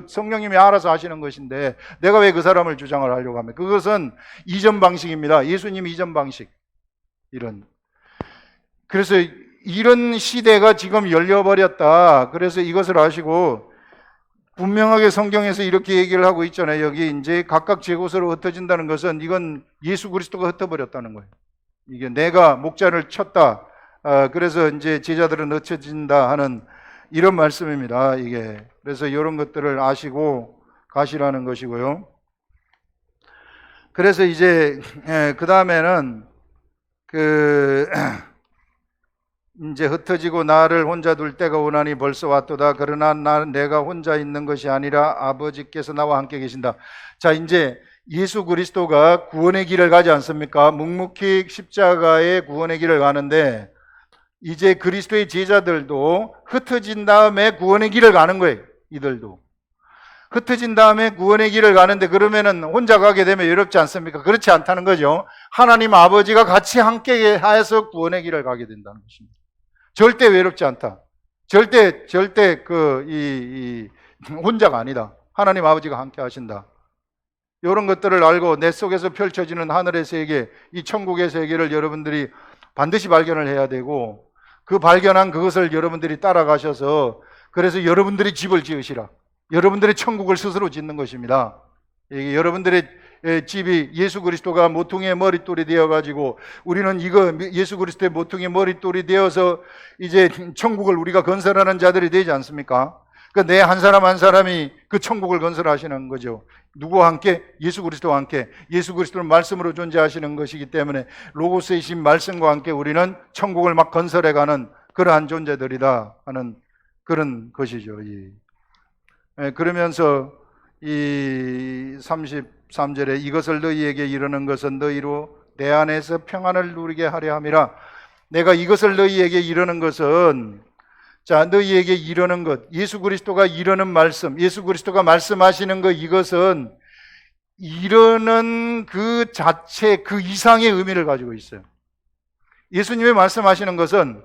성령님이 알아서 하시는 것인데 내가 왜 그 사람을 주장을 하려고 하면 그것은 이전 방식입니다. 예수님 이전 방식. 그래서 이런 시대가 지금 열려버렸다. 그래서 이것을 아시고 분명하게 성경에서 이렇게 얘기를 하고 있잖아요. 여기 이제 각각 제 곳으로 흩어진다는 것은 이건 예수 그리스도가 흩어버렸다는 거예요. 이게 내가 목자를 쳤다. 그래서 이제 제자들은 흩어진다 하는 이런 말씀입니다. 이게. 그래서 이런 것들을 아시고 가시라는 것이고요. 그래서 이제 그 다음에는 이제 흩어지고 나를 혼자 둘 때가 오나니 벌써 왔도다. 그러나 내가 혼자 있는 것이 아니라 아버지께서 나와 함께 계신다. 자, 이제 예수 그리스도가 구원의 길을 가지 않습니까? 묵묵히 십자가의 구원의 길을 가는데 이제 그리스도의 제자들도 흩어진 다음에 구원의 길을 가는 거예요. 이들도 흩어진 다음에 구원의 길을 가는데 그러면은 혼자 가게 되면 외롭지 않습니까? 그렇지 않다는 거죠. 하나님 아버지가 같이 함께 하여서 구원의 길을 가게 된다는 것입니다. 절대 외롭지 않다. 절대 혼자가 아니다. 하나님 아버지가 함께 하신다. 이런 것들을 알고 내 속에서 펼쳐지는 하늘의 세계, 이 천국의 세계를 여러분들이 반드시 발견을 해야 되고 그 발견한 그것을 여러분들이 따라가셔서 그래서 여러분들이 집을 지으시라. 여러분들의 천국을 스스로 짓는 것입니다. 여러분들의 집이 예수 그리스도가 모퉁이의 머릿돌이 되어가지고 우리는 예수 그리스도의 모퉁이의 머릿돌이 되어서 이제 천국을 우리가 건설하는 자들이 되지 않습니까? 그러니까 내 한 사람 한 사람이 그 천국을 건설하시는 거죠. 누구와 함께? 예수 그리스도와 함께. 예수 그리스도는 말씀으로 존재하시는 것이기 때문에 로고스이신 말씀과 함께 우리는 천국을 막 건설해가는 그러한 존재들이다 하는 그런 것이죠. 그러면서 이 33절에 이것을 너희에게 이르는 것은 너희로 내 안에서 평안을 누리게 하려 함이라. 내가 이것을 너희에게 이르는 것은 자, 너희에게 이르는 것, 예수 그리스도가 이르는 말씀, 예수 그리스도가 말씀하시는 것, 이것은 이르는 그 자체, 그 이상의 의미를 가지고 있어요. 예수님이 말씀하시는 것은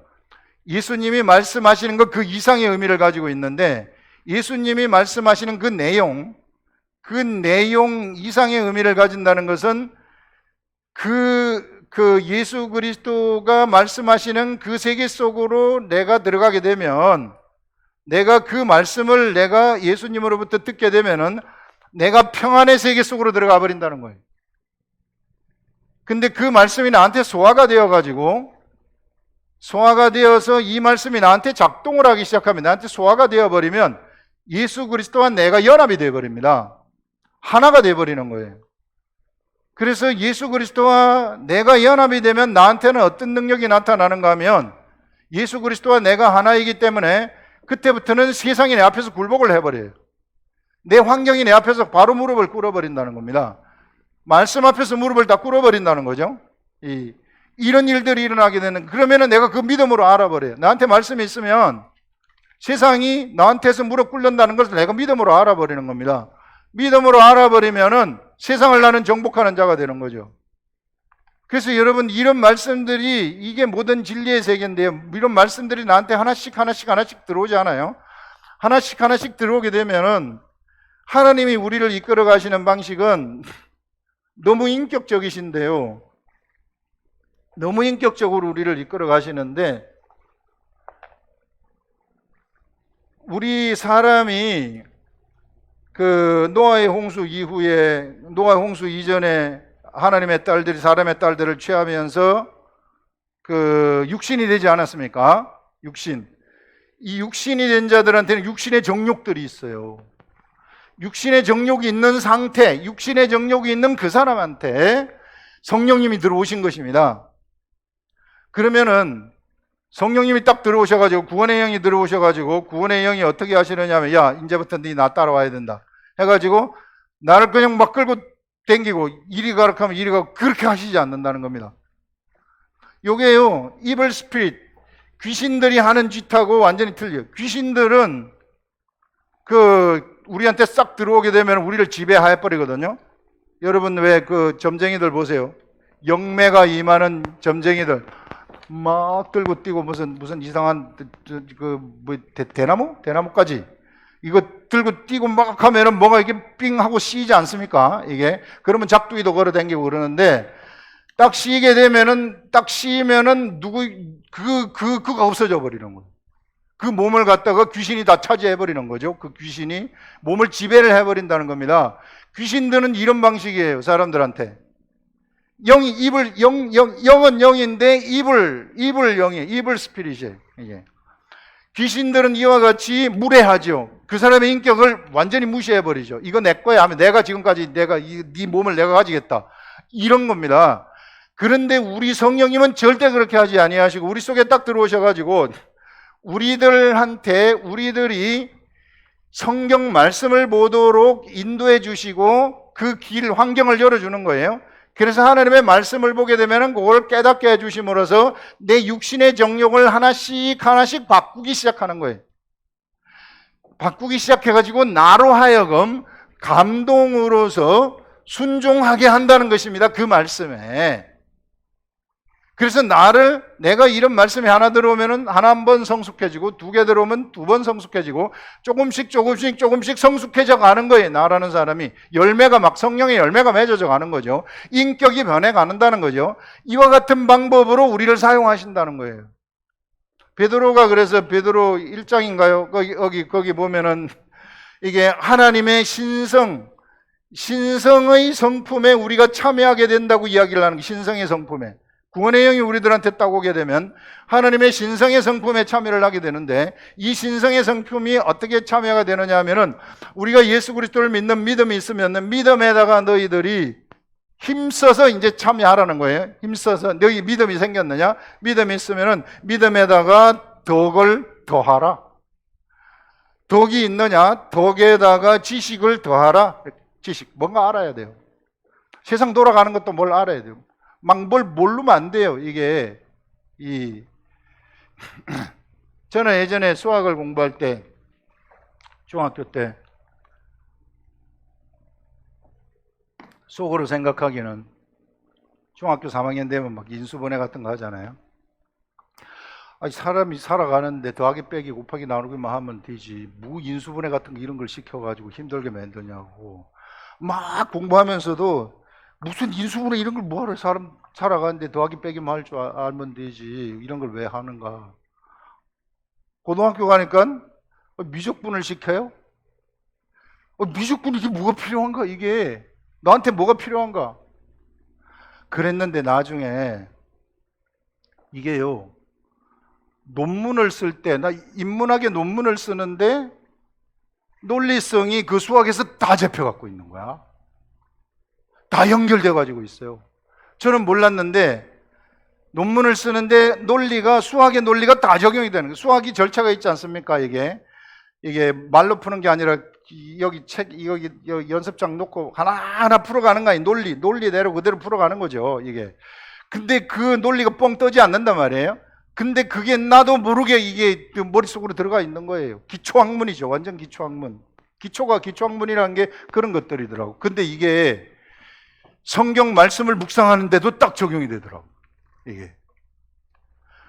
예수님이 말씀하시는 것 그 이상의 의미를 가지고 있는데 예수님이 말씀하시는 그 내용 이상의 의미를 가진다는 것은 그 예수 그리스도가 말씀하시는 그 세계 속으로 내가 들어가게 되면 내가 그 말씀을 내가 예수님으로부터 듣게 되면은 내가 평안의 세계 속으로 들어가 버린다는 거예요. 근데 그 말씀이 나한테 소화가 되어서 이 말씀이 나한테 작동을 하기 시작하면 나한테 소화가 되어버리면 예수 그리스도와 내가 연합이 되어버립니다. 하나가 되어버리는 거예요. 그래서 예수 그리스도와 내가 연합이 되면 나한테는 어떤 능력이 나타나는가 하면 예수 그리스도와 내가 하나이기 때문에 그때부터는 세상이 내 앞에서 굴복을 해버려요. 내 환경이 내 앞에서 바로 무릎을 꿇어버린다는 겁니다. 말씀 앞에서 무릎을 다 꿇어버린다는 거죠. 이런 일들이 일어나게 되는, 그러면은 내가 그 믿음으로 알아버려요. 나한테 말씀이 있으면 세상이 나한테서 무릎 꿇는다는 것을 내가 믿음으로 알아버리는 겁니다. 믿음으로 알아버리면은 세상을 나는 정복하는 자가 되는 거죠. 그래서 여러분 이런 말씀들이 이게 모든 진리의 세계인데요. 이런 말씀들이 나한테 하나씩 들어오지 않아요? 하나씩 들어오게 되면은 하나님이 우리를 이끌어 가시는 방식은 너무 인격적이신데요. 너무 인격적으로 우리를 이끌어 가시는데 우리 사람이 그 노아의 홍수 이후에, 노아의 홍수 이전에 하나님의 딸들이 사람의 딸들을 취하면서 그 육신이 되지 않았습니까? 육신. 이 육신이 된 자들한테는 육신의 정욕들이 있어요. 육신의 정욕이 있는 상태, 육신의 정욕이 있는 그 사람한테 성령님이 들어오신 것입니다. 그러면은 성령님이 딱 들어오셔가지고, 구원의 영이 들어오셔가지고, 구원의 영이 어떻게 하시느냐 하면, 야, 이제부터 네 나 따라와야 된다 해가지고 나를 그냥 막 끌고 댕기고 이리 가라 하면 이리 가고, 그렇게 하시지 않는다는 겁니다. 요게요, 이블 스피릿, 귀신들이 하는 짓하고 완전히 틀려요. 귀신들은 우리한테 싹 들어오게 되면 우리를 지배해 버리거든요. 여러분 왜 그 점쟁이들 보세요. 영매가 임하는 점쟁이들 막 들고 뛰고 무슨 이상한 대나무까지 이거 들고 뛰고 막 하면은 뭐가 이게 삥 하고 씌이지 않습니까? 이게 그러면 작두기도 걸어 다니고 그러는데, 딱 씌게 되면은, 딱 씌이면은 그가 없어져 버리는 거예요. 그 몸을 갖다가 귀신이 다 차지해 버리는 거죠. 그 귀신이 몸을 지배를 해 버린다는 겁니다. 귀신들은 이런 방식이에요. 사람들한테 영은 영인데 이블 영이에요. 이블 스피릿이에요. 이게 귀신들은 이와 같이 무례하죠. 그 사람의 인격을 완전히 무시해 버리죠. 이거 내 거야 하면 내가 지금까지 네 몸을 내가 가지겠다, 이런 겁니다. 그런데 우리 성령님은 절대 그렇게 하지 아니하시고 우리 속에 딱 들어오셔가지고 우리들이 성경 말씀을 보도록 인도해 주시고 그 길, 환경을 열어주는 거예요. 그래서 하나님의 말씀을 보게 되면 그걸 깨닫게 해주심으로써 내 육신의 정욕을 하나씩 바꾸기 시작하는 거예요. 바꾸기 시작해가지고 나로 하여금 감동으로서 순종하게 한다는 것입니다. 그 말씀에. 그래서 내가 이런 말씀이 하나 들어오면 한 번 성숙해지고, 두 개 들어오면 두 번 성숙해지고, 조금씩 성숙해져 가는 거예요. 나라는 사람이 성령의 열매가 맺어져 가는 거죠. 인격이 변해 가는다는 거죠. 이와 같은 방법으로 우리를 사용하신다는 거예요. 베드로가 그래서 베드로 1장인가요? 거기 보면은 이게 하나님의 신성의 성품에 우리가 참여하게 된다고 이야기를 하는 거예요. 신성의 성품에. 구원의 영이 우리들한테 딱 오게 되면 하나님의 신성의 성품에 참여를 하게 되는데, 이 신성의 성품이 어떻게 참여가 되느냐 하면은 우리가 예수 그리스도를 믿는 믿음이 있으면 믿음에다가 너희들이 힘써서 이제 참여하라는 거예요. 힘써서 너희 믿음이 생겼느냐? 믿음이 있으면은 믿음에다가 덕을 더하라. 덕이 있느냐? 덕에다가 지식을 더하라. 지식, 뭔가 알아야 돼요. 세상 돌아가는 것도 뭘 알아야 돼요. 막 뭘 모르면 안 돼요. 이게 저는 예전에 수학을 공부할 때, 중학교 때 속으로 생각하기는, 중학교 3학년 되면 막 인수분해 같은 거 하잖아요. 아니, 사람이 살아가는데 더하기 빼기 곱하기 나누기만 하면 되지, 뭐 인수분해 같은 거 이런 걸 시켜가지고 힘들게 만드냐고. 막 공부하면서도 무슨 인수분해 이런 걸 뭐하러, 사람 살아가는데 더하기 빼기만 할 줄 알면 되지, 이런 걸 왜 하는가. 고등학교 가니까 미적분을 시켜요. 미적분이 이게 뭐가 필요한가, 이게 나한테 뭐가 필요한가. 그랬는데 나중에 이게요, 논문을 쓸 때, 나 인문학의 논문을 쓰는데 논리성이 그 수학에서 다 잡혀갖고 있는 거야. 다 연결돼 가지고 있어요. 저는 몰랐는데 논문을 쓰는데 수학의 논리가 다 적용이 되는 거예요. 수학이 절차가 있지 않습니까? 이게 말로 푸는 게 아니라 여기 연습장 놓고 하나하나 풀어가는 거 아니에요. 논리대로 그대로 풀어가는 거죠, 이게. 근데 그 논리가 뻥 떠지 않는단 말이에요. 근데 그게 나도 모르게 이게 머릿속으로 들어가 있는 거예요. 기초학문이죠. 완전 기초학문. 기초학문이라는 게 그런 것들이더라고. 근데 이게 성경 말씀을 묵상하는데도 딱 적용이 되더라고. 이게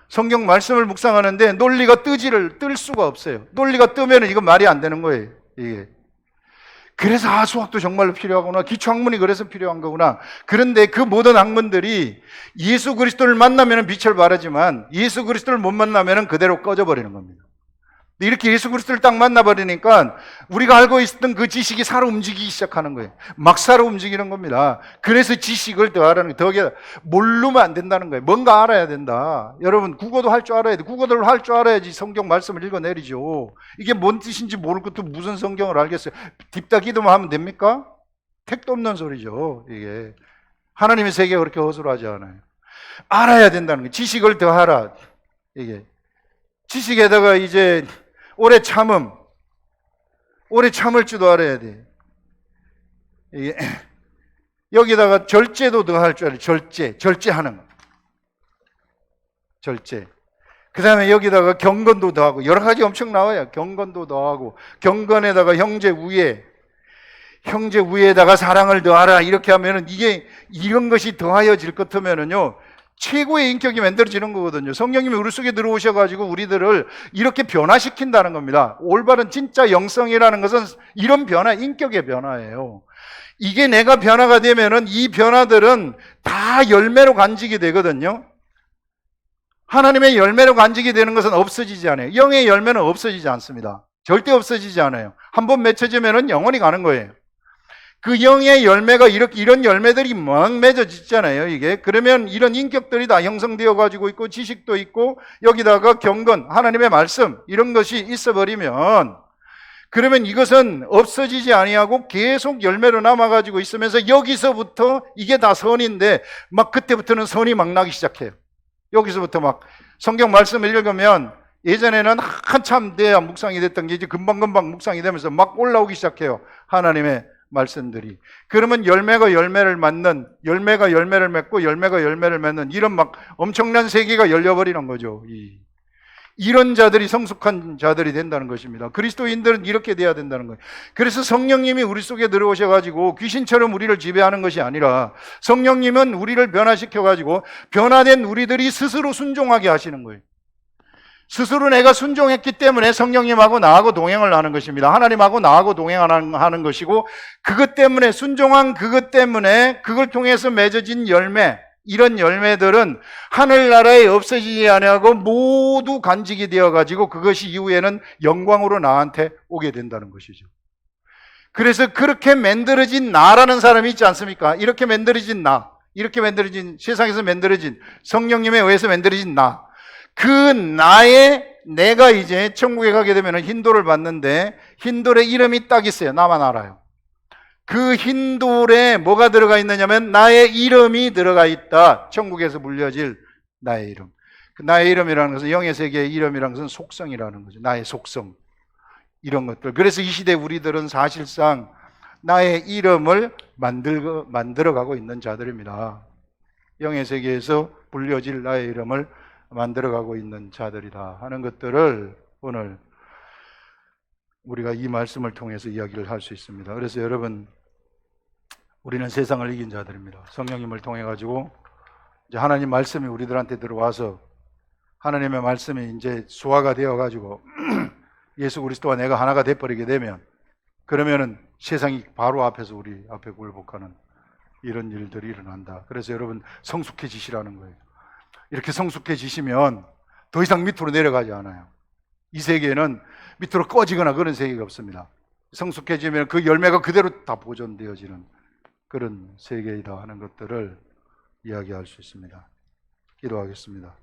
성경 말씀을 묵상하는데 논리가 뜰 수가 없어요. 논리가 뜨면은 이건 말이 안 되는 거예요. 이게. 그래서 수학도 정말로 필요하구나. 기초학문이 그래서 필요한 거구나. 그런데 그 모든 학문들이 예수 그리스도를 만나면 빛을 발하지만 예수 그리스도를 못 만나면 그대로 꺼져 버리는 겁니다. 이렇게 예수 그리스도를 딱 만나버리니까 우리가 알고 있었던 그 지식이 살아 움직이기 시작하는 거예요. 막 살아 움직이는 겁니다. 그래서 지식을 더하라는 거예요. 모르면 안 된다는 거예요. 뭔가 알아야 된다. 여러분 국어도 할 줄 알아야 돼. 국어를 할 줄 알아야지 성경 말씀을 읽어내리죠. 이게 뭔 뜻인지 모를 것도 무슨 성경을 알겠어요. 딥다 기도만 하면 됩니까? 택도 없는 소리죠. 이게 하나님의 세계가 그렇게 허술하지 않아요. 알아야 된다는 거예요. 지식을 더하라. 이게 지식에다가 이제 오래 참을 줄도 알아야 돼. 이게 여기다가 절제도 더할 줄 알아요. 절제하는 거. 절제. 그 다음에 여기다가 경건도 더하고 여러 가지 엄청 나와요. 경건도 더하고 경건에다가 형제 우애에다가 사랑을 더하라. 이렇게 하면은 이게 이런 것이 더하여질 것 같으면은요 최고의 인격이 만들어지는 거거든요. 성령님이 우리 속에 들어오셔가지고 우리들을 이렇게 변화시킨다는 겁니다. 올바른 진짜 영성이라는 것은 이런 변화, 인격의 변화예요. 이게 내가 변화가 되면은 이 변화들은 다 열매로 간직이 되거든요. 하나님의 열매로 간직이 되는 것은 없어지지 않아요. 영의 열매는 없어지지 않습니다. 절대 없어지지 않아요. 한번 맺혀지면은 영원히 가는 거예요. 그 영의 열매가 이런 열매들이 막 맺어지잖아요, 이게. 그러면 이런 인격들이 다 형성되어 가지고 있고, 지식도 있고, 여기다가 경건, 하나님의 말씀, 이런 것이 있어 버리면, 그러면 이것은 없어지지 아니하고 계속 열매로 남아 가지고 있으면서 여기서부터 이게 다 선인데, 막 그때부터는 선이 막 나기 시작해요. 여기서부터 막 성경 말씀을 읽으면 예전에는 한참 돼야 묵상이 됐던 게 이제 금방금방 묵상이 되면서 막 올라오기 시작해요. 하나님의 말씀들이. 그러면 열매가 열매를 맺고 열매가 열매를 맺는 이런 막 엄청난 세계가 열려버리는 거죠. 이런 자들이 성숙한 자들이 된다는 것입니다. 그리스도인들은 이렇게 돼야 된다는 거예요. 그래서 성령님이 우리 속에 들어오셔가지고 귀신처럼 우리를 지배하는 것이 아니라 성령님은 우리를 변화시켜가지고 변화된 우리들이 스스로 순종하게 하시는 거예요. 스스로 내가 순종했기 때문에 성령님하고 나하고 동행을 하는 것입니다. 하나님하고 나하고 동행하는 것이고 그것 때문에 순종한 그것 때문에 그걸 통해서 맺어진 열매 이런 열매들은 하늘나라에 없어지지 아니하고 모두 간직이 되어가지고 그것이 이후에는 영광으로 나한테 오게 된다는 것이죠. 그래서 그렇게 만들어진 나라는 사람이 있지 않습니까? 이렇게 만들어진 세상에서 만들어진 성령님에 의해서 만들어진 그 내가 이제 천국에 가게 되면 흰돌을 받는데 흰돌의 이름이 딱 있어요. 나만 알아요. 그 흰돌에 뭐가 들어가 있느냐면 나의 이름이 들어가 있다. 천국에서 물려질 나의 이름. 나의 이름이라는 것은 영의 세계의 이름이라는 것은 속성이라는 거죠. 나의 속성. 이런 것들. 그래서 이 시대 우리들은 사실상 나의 이름을 만들어가고 있는 자들입니다. 영의 세계에서 불려질 나의 이름을 만들어가고 있는 자들이다 하는 것들을 오늘 우리가 이 말씀을 통해서 이야기를 할 수 있습니다. 그래서 여러분, 우리는 세상을 이긴 자들입니다. 성령님을 통해 가지고 이제 하나님 말씀이 우리들한테 들어와서 하나님의 말씀이 이제 수화가 되어 가지고 예수 그리스도와 내가 하나가 돼 버리게 되면 그러면은 세상이 바로 앞에서 우리 앞에 굴복하는 이런 일들이 일어난다. 그래서 여러분 성숙해지시라는 거예요. 이렇게 성숙해지시면 더 이상 밑으로 내려가지 않아요. 이 세계에는 밑으로 꺼지거나 그런 세계가 없습니다. 성숙해지면 그 열매가 그대로 다 보존되어지는 그런 세계이다 하는 것들을 이야기할 수 있습니다. 기도하겠습니다.